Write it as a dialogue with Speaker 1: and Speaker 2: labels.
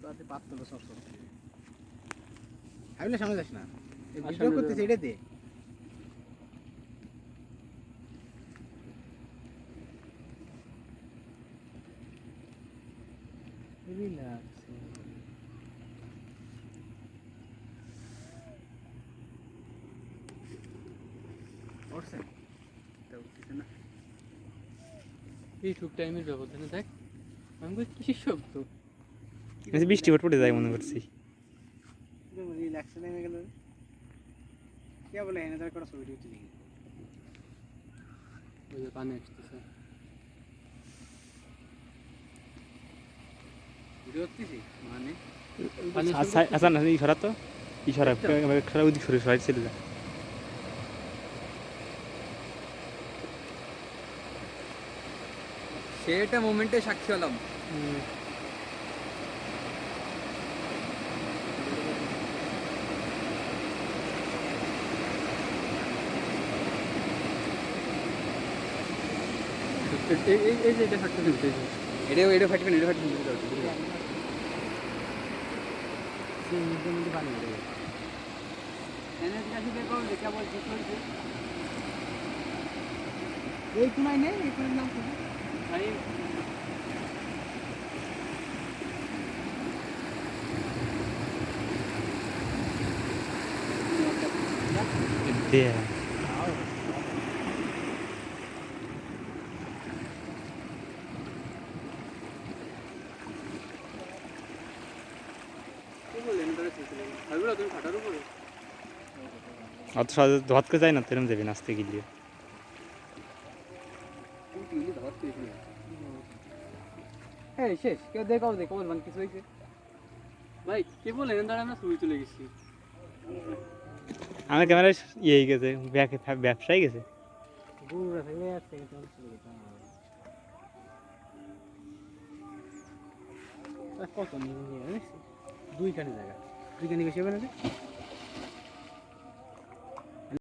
Speaker 1: তাতে পাত্রটা সরসর হাইলে সামনে যাস না এই ভিডিও করতেছিস এটাতে রিল্যাক্স ওরছে তো উঠছে না
Speaker 2: এই টুক টাইমের ব্যবধানে দেখ আমি বলি কিসের শব্দ
Speaker 3: বৃষ্টি পড়ে যায় মনে করছি
Speaker 1: রিল্যাক্স নেমে গেল কে বলে এনে তার করা ছবি উঠে দেখি
Speaker 2: ওই যে পানি আসতেছে
Speaker 1: ভিডিও করতেছি মানে
Speaker 3: আচ্ছা না ইশারা তো ইশারা ওদিক সরে সরে চলে যায়
Speaker 1: সেটা মোমেন্টে সাক্ষী হলাম
Speaker 2: এই যে এটা ফাটতে দিতে
Speaker 1: এটা ফাটবে এই কোনায় নেই এই কোনার নাম
Speaker 3: দিয়ে অত সহজে ধরতে যায় না তেরম যাবি নাচতে গেলে
Speaker 1: হ্যাঁ শেষ কেউ দেখাও বলবেন কিছু হয়েছে
Speaker 2: ভাই কে বলে এখান আমরা ছবি তুলে গেছি
Speaker 3: আমার ক্যামেরায় ইয়ে গেছে ব্যবসায় গেছে
Speaker 1: গুরুরা থাকলে আর থেকে কত নিয়ে দুইখানে জায়গা বেশি হবে না